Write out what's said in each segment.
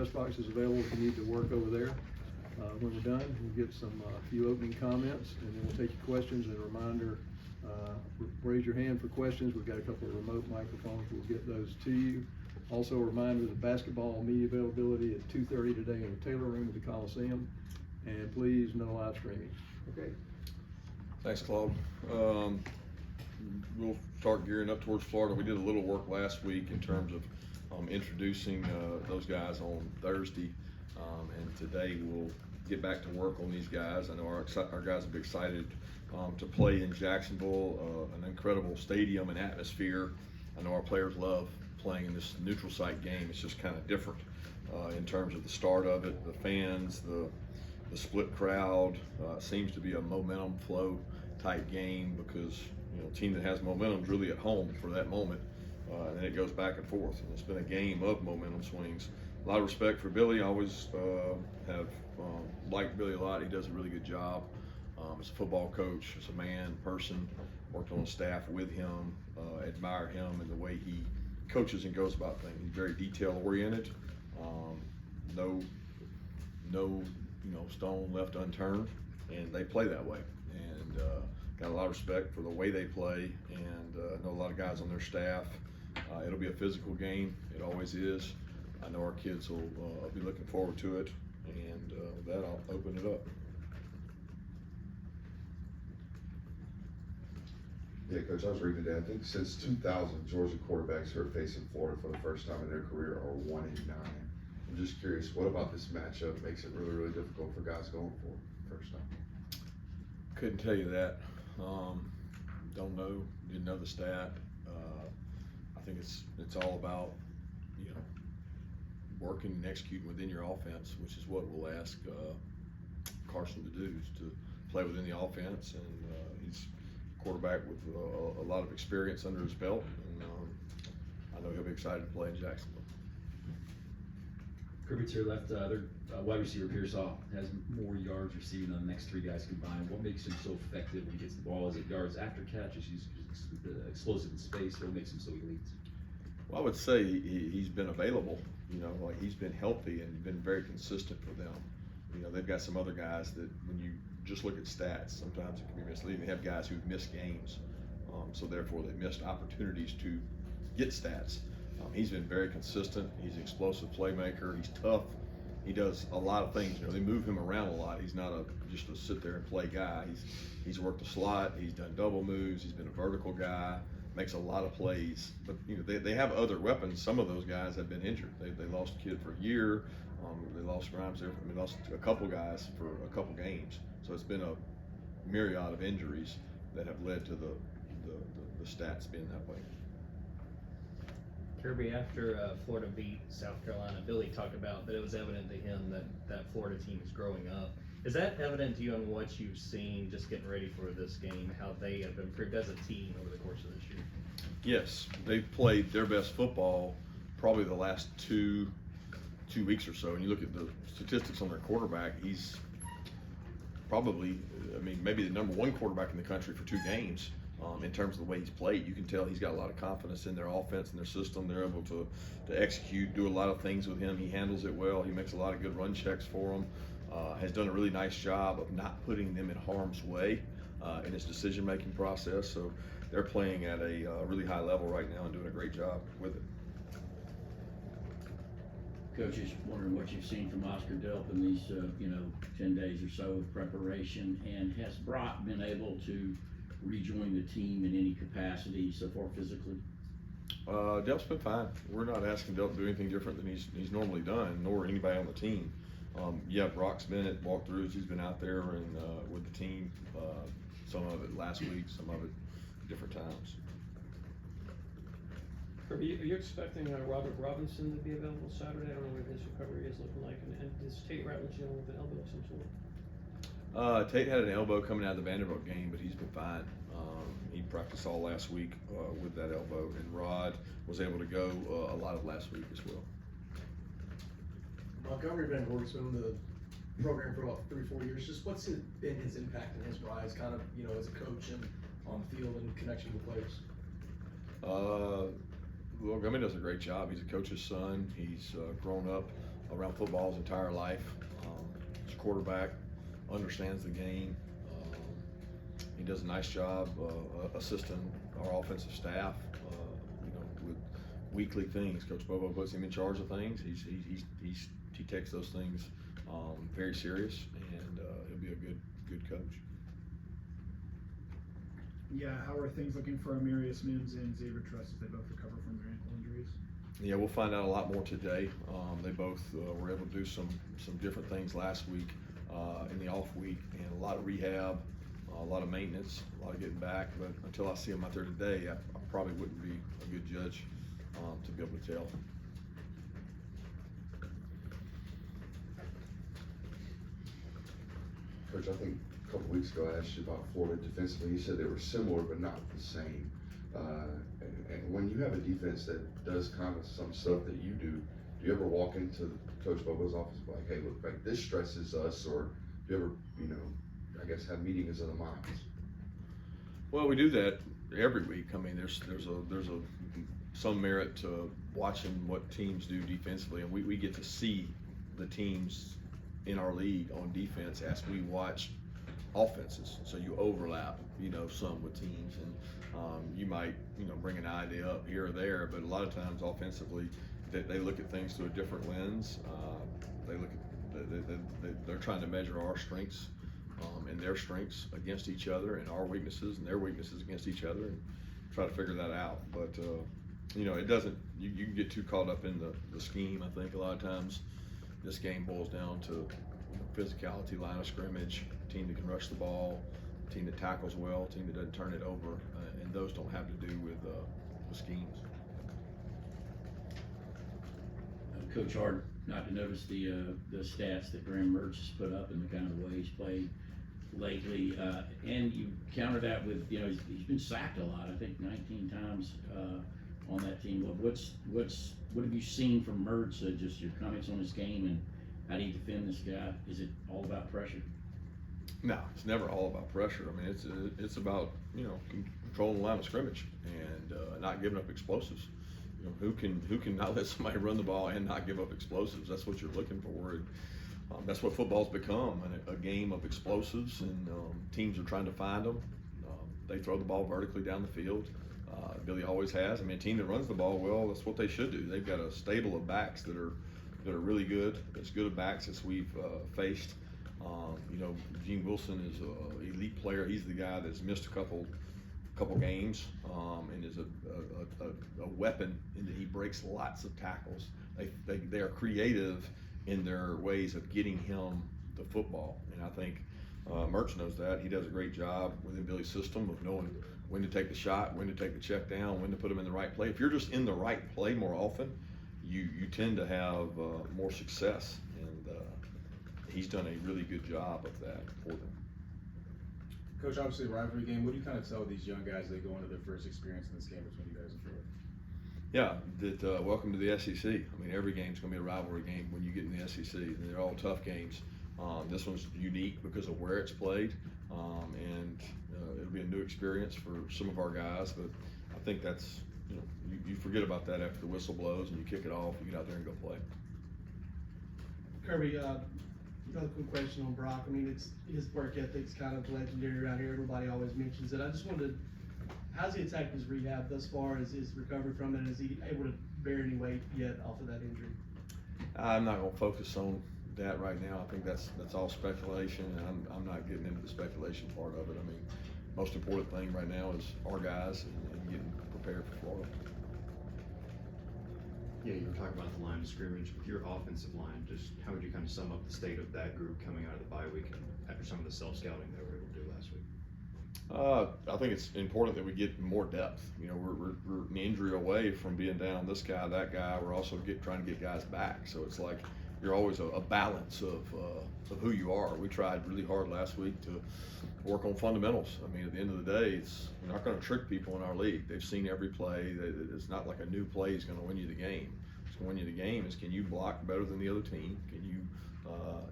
press box is available if you need to work over there. When we're done, we'll get some few opening comments, and then we'll take your questions. And a reminder, raise your hand for questions. We've got a couple of remote microphones. We'll get those to you. Also, a reminder that basketball media availability at 2:30 today in the Taylor Room at the Coliseum. And please, no live streaming. Okay. Thanks, Claude. We'll start gearing up towards Florida. We did a little work last week in terms of introducing those guys on Thursday, and today we'll get back to work on these guys. I know our guys will be excited to play in Jacksonville, an incredible stadium and atmosphere. I know our players love playing in this neutral site game. It's just kind of different in terms of the start of it, the fans, the split crowd. Seems to be a momentum flow type game because a team that has momentum is really at home for that moment, and then it goes back and forth. And it's been a game of momentum swings. A lot of respect for Billy. I always have liked Billy a lot. He does a really good job as a football coach, as a man, person. Worked on staff with him, admire him and the way he coaches and goes about things. He's very detail oriented. No stone left unturned, and they play that way. And got a lot of respect for the way they play, and know a lot of guys on their staff. It'll be a physical game. It always is. I know our kids will be looking forward to it, and with that, I'll open it up. Yeah, Coach, I was reading today. I think since 2000, Georgia quarterbacks who are facing Florida for the first time in their career are 1-9. I'm just curious, what about this matchup makes it really, really difficult for guys going for it first time? Couldn't tell you that. Don't know. Didn't know the stat. I think it's all about working and executing within your offense, which is what we'll ask Carson to do, is to play within the offense. And he's a quarterback with a lot of experience under his belt, and I know he'll be excited to play in Jacksonville. Kirby, to your left, their wide receiver Pearsall has more yards receiving than the next three guys combined. What makes him so effective when he gets the ball? Is it yards after catch? Is he explosive in space? What makes him so elite? Well, I would say he's been available. Like he's been healthy and been very consistent for them. They've got some other guys that when you just look at stats, sometimes it can be misleading. They have guys who've missed games, so therefore they missed opportunities to get stats. He's been very consistent. He's an explosive playmaker. He's tough. He does a lot of things. They move him around a lot. He's not just a sit there and play guy. He's worked the slot. He's done double moves. He's been a vertical guy. Makes a lot of plays. But they have other weapons. Some of those guys have been injured. They lost a kid for a year. They lost Grimes there. They lost a couple guys for a couple games. So it's been a myriad of injuries that have led to the stats being that way. Kirby, after Florida beat South Carolina, Billy talked about that it was evident to him that Florida team is growing up. Is that evident to you on what you've seen just getting ready for this game, how they have improved as a team over the course of this year? Yes, they've played their best football probably the last two weeks or so. And you look at the statistics on their quarterback, he's probably, maybe the number one quarterback in the country for 2 games. In terms of the way he's played, you can tell he's got a lot of confidence in their offense and their system. They're able to execute, do a lot of things with him. He handles it well. He makes a lot of good run checks for them. Has done a really nice job of not putting them in harm's way in his decision-making process. So they're playing at a really high level right now and doing a great job with it. Coach, just wondering what you've seen from Oscar Delp in these 10 days or so of preparation, and has Brock been able to rejoin the team in any capacity so far physically? Delp's been fine. We're not asking Delp to do anything different than he's normally done, nor anybody on the team. Brock's been at walkthroughs. He's been out there and with the team. Some of it last week, some of it different times. Are you expecting Robert Robinson to be available Saturday? I don't know what his recovery is looking like. And does Tate Ratledge dealing with an elbow of some sort? Tate had an elbow coming out of the Vanderbilt game, but he's been fine. He practiced all last week with that elbow, and Rod was able to go a lot of last week as well. Montgomery Van Hort's been in the program for about 3-4 years. Just what's been his impact and his rise, kind of, as a coach and on the field and connection with players? Montgomery does a great job. He's a coach's son. He's grown up around football his entire life. He's a quarterback, understands the game. He does a nice job assisting our offensive staff, with weekly things. Coach Bobo puts him in charge of things. He takes those things very serious, and he'll be a good coach. Yeah, how are things looking for Amarius Mims and Xavier Truss as they both recover from their ankle injuries? Yeah, we'll find out a lot more today. They both were able to do some different things last week in the off week, and a lot of rehab, a lot of maintenance, a lot of getting back. But until I see them out there today, I probably wouldn't be a good judge to be able to tell. Coach, I think a couple weeks ago I asked you about Florida defensively. You said they were similar but not the same. And when you have a defense that does kind of some stuff that you do you ever walk into Coach Bobo's office like, hey, look, like this stresses us, or do you ever, I guess have meetings of the minds? Well, we do that every week. I mean, there's some merit to watching what teams do defensively, and we get to see the teams in our league on defense as we watch offenses. So you overlap, some with teams, and you might, bring an idea up here or there, but a lot of times offensively, they look at things through a different lens. They're trying to measure our strengths and their strengths against each other, and our weaknesses and their weaknesses against each other, and try to figure that out. But it doesn't. You can get too caught up in the scheme. I think a lot of times this game boils down to physicality, line of scrimmage, team that can rush the ball, team that tackles well, team that doesn't turn it over, and those don't have to do with schemes. Coach, hard not to notice the stats that Graham Mertz has put up and the kind of way he's played lately, and you counter that with, he's been sacked a lot. I think 19 times on that team. What have you seen from Mertz? Just your comments on his game, and how do you defend this guy? Is it all about pressure? No, it's never all about pressure. I mean, it's about controlling the line of scrimmage and not giving up explosives. Who can not let somebody run the ball and not give up explosives? That's what you're looking for. And, that's what football's become, a game of explosives, and teams are trying to find them. They throw the ball vertically down the field. Billy always has. I mean, a team that runs the ball well, that's what they should do. They've got a stable of backs that are really good, as good of backs as we've faced. Gene Wilson is an elite player. He's the guy that's missed a couple games, and is a weapon in that he breaks lots of tackles. They are creative in their ways of getting him the football, and I think Mertz knows that. He does a great job within Billy's system of knowing when to take the shot, when to take the check down, when to put him in the right play. If you're just in the right play more often, you tend to have more success, and he's done a really good job of that for them. Coach, obviously rivalry game. What do you kind of tell these young guys that go into their first experience in this game between you guys and Florida? Yeah, that welcome to the SEC. I mean, every game's going to be a rivalry game when you get in the SEC. They're all tough games. This one's unique because of where it's played, and it'll be a new experience for some of our guys. But I think that's you forget about that after the whistle blows and you kick it off. You get out there and go play. Kirby, another quick question on Brock. I mean, his work ethic's kind of legendary around here. Everybody always mentions it. I just wanted how's he attacked his rehab thus far? Is his recovery from it? Is he able to bear any weight yet off of that injury? I'm not going to focus on that right now. I think that's all speculation, and I'm not getting into the speculation part of it. I mean, most important thing right now is our guys and getting prepared for Florida. Yeah, you were talking about the line of scrimmage with your offensive line. Just how would you kind of sum up the state of that group coming out of the bye week and after some of the self-scouting they were able to do last week? I think it's important that we get more depth. We're an injury away from being down this guy, that guy. We're also trying to get guys back. So it's like you're always a balance of who you are. We tried really hard last week to work on fundamentals. I mean, at the end of the day, you're not going to trick people in our league. They've seen every play. It's not like a new play is going to win you the game. What's going to win you the game is, can you block better than the other team? Can you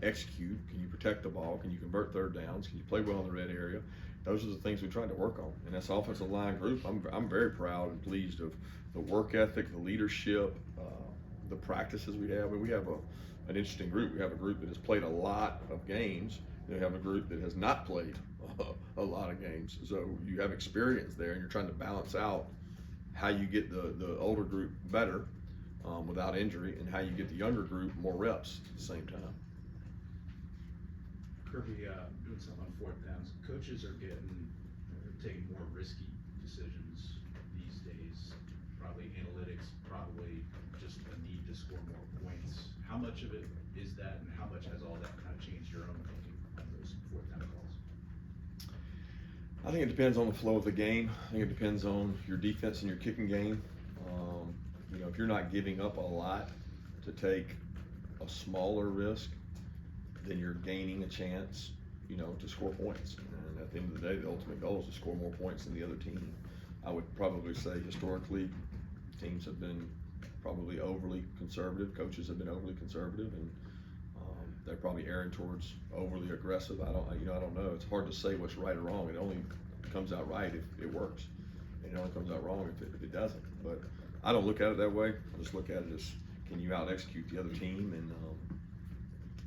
execute? Can you protect the ball? Can you convert third downs? Can you play well in the red area? Those are the things we tried to work on. And this offensive line group, I'm very proud and pleased of the work ethic, the leadership, the practices we have. I mean, we have an interesting group. We have a group that has played a lot of games, and we have a group that has not played a lot of games. So you have experience there, and you're trying to balance out how you get the older group better without injury, and how you get the younger group more reps at the same time. Kirby, doing something on fourth downs, coaches are taking more risky decisions these days, probably analytics, probably just a need to score more points. How much of it is that, and how much has all that kind of changed your own thinking on those fourth down calls? I think it depends on the flow of the game. I think it depends on your defense and your kicking game. You know, if you're not giving up a lot to take a smaller risk, then you're gaining a chance, you know, to score points. And at the end of the day, the ultimate goal is to score more points than the other team. I would probably say historically, teams have been probably overly conservative. Coaches have been overly conservative, and they're probably erring towards overly aggressive. I don't know. It's hard to say what's right or wrong. It only comes out right if it works. And it only comes out wrong if it doesn't. But I don't look at it that way. I just look at it as, can you out execute the other team, and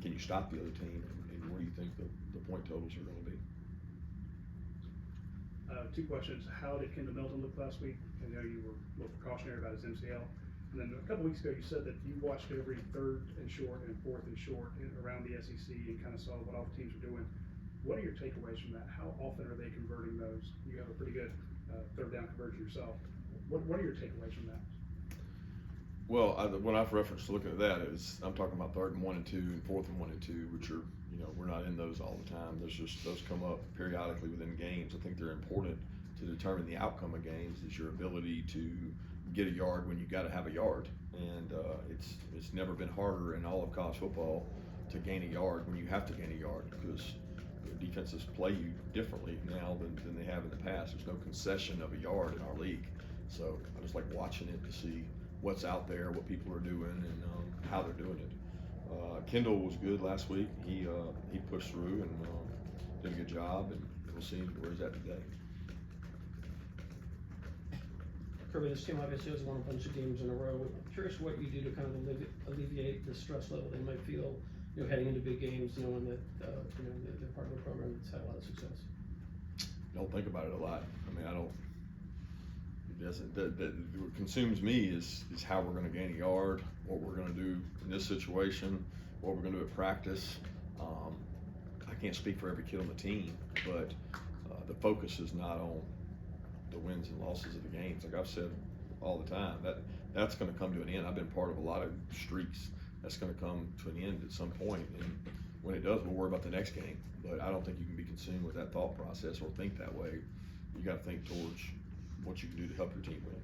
can you stop the other team, and what do you think the point totals are going to be? Two questions. How did Kendall Milton look last week? I know you were a little precautionary about his MCL. And then a couple weeks ago, you said that you watched every third and short and fourth and short around the SEC and kind of saw what all the teams are doing. What are your takeaways from that? How often are they converting those? You have a pretty good third down conversion yourself. What are your takeaways from that? Well, when I've referenced looking at that, I'm talking about 3rd and 1 and 2 and 4th and 1 and 2, which are, you know, we're not in those all the time. Those come up periodically within games. I think they're important to determine the outcome of games, is your ability to get a yard when you got to have a yard. And it's never been harder in all of college football to gain a yard when you have to gain a yard, because defenses play you differently now than they have in the past. There's no concession of a yard in our league. So I just like watching it to see what's out there, what people are doing, and how they're doing it. Kendall was good last week. He pushed through and did a good job, and we'll see where he's at today. Kirby, this team obviously has won a bunch of games in a row. I'm curious what you do to kind of alleviate the stress level they might feel, you know, heading into big games, knowing that you know, they're part of a program that's had a lot of success. Don't think about it a lot. I mean, it doesn't. What consumes me is how we're going to gain a yard, what we're going to do in this situation, what we're going to do at practice. I can't speak for every kid on the team, but the focus is not on the wins and losses of the games. Like I've said all the time, that's going to come to an end. I've been part of a lot of streaks. That's going to come to an end at some point, and when it does, we'll worry about the next game. But I don't think you can be consumed with that thought process or think that way. You got to think towards what you can do to help your team win.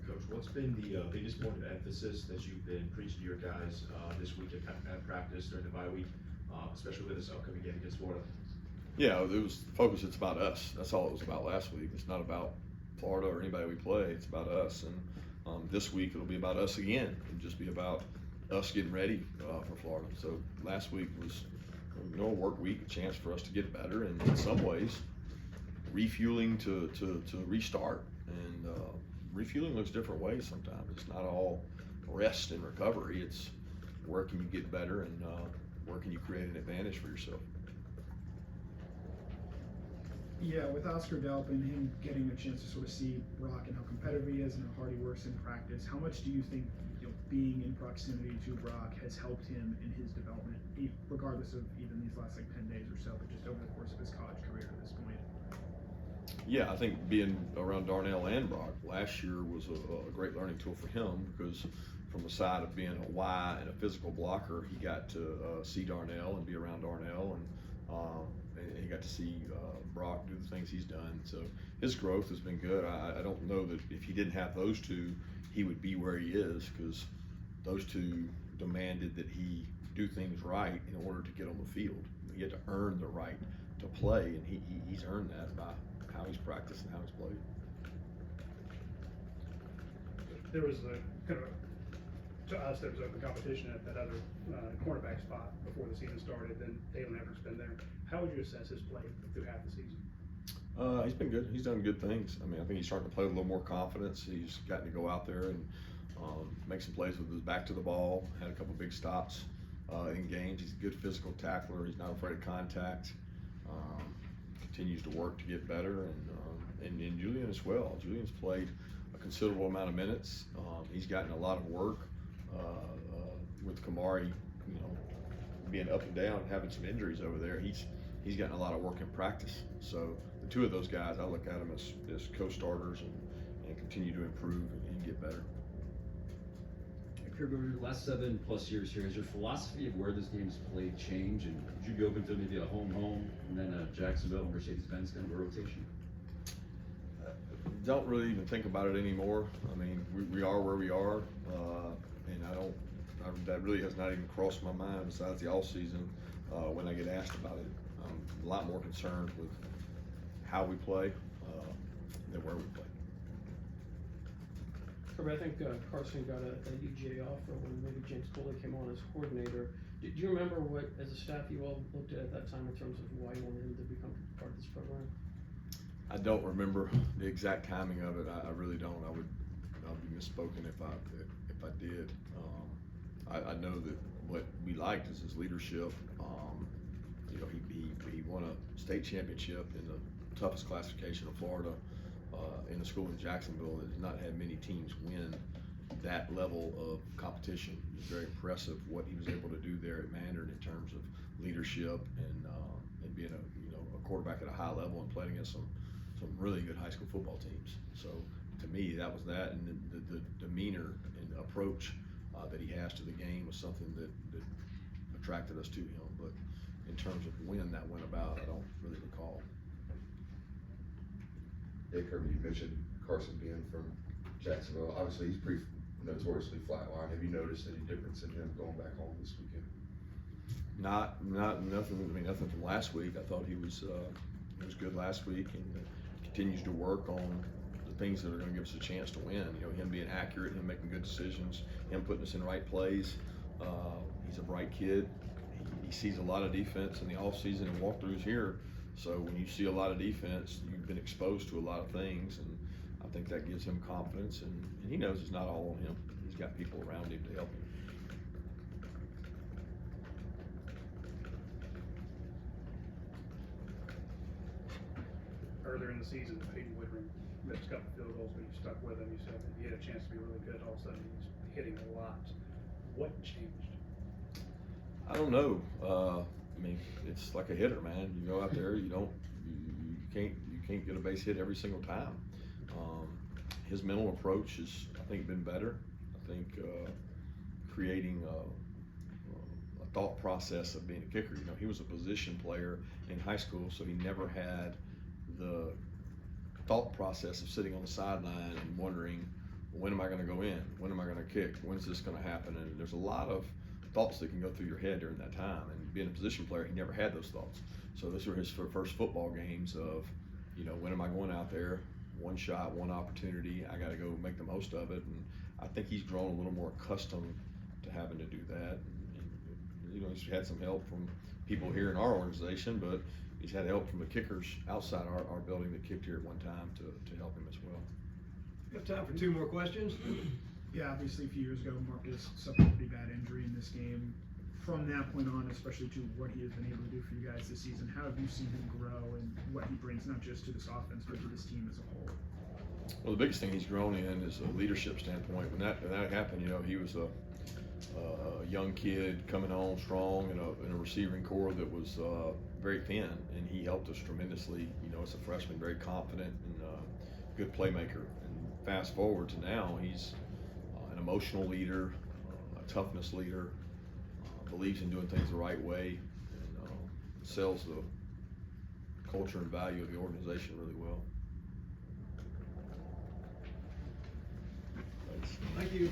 Coach, what's been the biggest point of emphasis that you've been preaching to your guys this week at practice during the bye week, especially with this upcoming game against Florida? Yeah, it was focus. It's about us. That's all it was about last week. It's not about Florida or anybody we play. It's about us. And this week it'll be about us again. It'll just be about us getting ready for Florida. So last week was, you know, a work week, a chance for us to get better, and in some ways, refueling to restart. And refueling looks different ways sometimes. It's not all rest and recovery. It's where can you get better, and where can you create an advantage for yourself. Yeah, with Oscar Delp and him getting a chance to sort of see Brock and how competitive he is and how hard he works in practice, how much do you think, you know, being in proximity to Brock has helped him in his development, regardless of even these last like 10 days or so, but just over the course of his college career to this point? Yeah, I think being around Darnell and Brock last year was a great learning tool for him, because from the side of being a Y and a physical blocker, he got to see Darnell and be around Darnell, and he got to see Brock do the things he's done. So his growth has been good. I don't know that if he didn't have those two, he would be where he is, because those two demanded that he do things right in order to get on the field. He had to earn the right to play, and he's earned that by how he's practiced and how he's played. There was a kind of, to us, there was open competition at that other cornerback spot before the season started. Then Dalen Everett's been there. How would you assess his play through half the season? He's been good. He's done good things. I mean, I think he's starting to play with a little more confidence. He's gotten to go out there and Make some plays with his back to the ball, had a couple big stops in games. He's a good physical tackler. He's not afraid of contact. Continues to work to get better, and Julian as well. Julian's played a considerable amount of minutes. He's gotten a lot of work with Kamari, being up and down, having some injuries over there. He's gotten a lot of work in practice. So the two of those guys, I look at them as co-starters and continue to improve and get better. Kirby, over the last 7+ years here, has your philosophy of where this game is played changed, and would you be open to maybe a home, and then a Jacksonville and Mercedes-Benz kind of a rotation? Don't really even think about it anymore. I mean, we are where we are, and that really has not even crossed my mind besides the off season when I get asked about it. I'm a lot more concerned with how we play than where we play. Kirby, I think Carson got a UGA offer when maybe James Foley came on as coordinator. Do you remember what, as a staff, you all looked at that time in terms of why you wanted him to become part of this program? I don't remember the exact timing of it. I really don't. I'll be misspoken if I did. I know that what we liked is his leadership. He won a state championship in the toughest classification of Florida in a school in Jacksonville that has not had many teams win that level of competition. It was very impressive what he was able to do there at Mandarin in terms of leadership and being a quarterback at a high level and playing against some really good high school football teams. So to me, that was that, and the demeanor and approach that he has to the game was something that attracted us to him. But in terms of when that went about, I don't really recall. Yeah, Kirby, you mentioned Carson being from Jacksonville. Obviously, he's pretty notoriously flatline. Have you noticed any difference in him going back home this weekend? Nothing. I mean, nothing from last week. I thought he was good last week, and continues to work on the things that are going to give us a chance to win. Him being accurate, him making good decisions, him putting us in right plays. He's a bright kid. He sees a lot of defense in the offseason and walkthroughs here. So when you see a lot of defense, you've been exposed to a lot of things, and I think that gives him confidence. And he knows it's not all on him. He's got people around him to help him. Earlier in the season, Peyton Woodring missed a couple field goals, but you stuck with him. You said that he had a chance to be really good. All of a sudden, he's hitting a lot. What changed? I don't know. I mean, it's like a hitter, man. You go out there, you can't get a base hit every single time. His mental approach has, I think, been better. I think creating a thought process of being a kicker. He was a position player in high school, so he never had the thought process of sitting on the sideline and wondering, when am I going to go in? When am I going to kick? When's this going to happen? And there's a lot of thoughts that can go through your head during that time. And being a position player, he never had those thoughts. So those were his first football games of, when am I going out there? One shot, one opportunity. I got to go make the most of it. And I think he's grown a little more accustomed to having to do that. And he's had some help from people here in our organization, but he's had help from the kickers outside our building that kicked here at one time to help him as well. We have time for 2 more questions. Yeah, obviously a few years ago, Marcus suffered a pretty bad injury in this game. From that point on, especially to what he has been able to do for you guys this season, how have you seen him grow and what he brings not just to this offense, but to this team as a whole? Well, the biggest thing he's grown in is a leadership standpoint. When that happened, he was a young kid coming on strong in a receiving core that was very thin, and he helped us tremendously. As a freshman, very confident and good playmaker. And fast forward to now, he's an emotional leader, a toughness leader, believes in doing things the right way, and sells the culture and value of the organization really well. Thank you.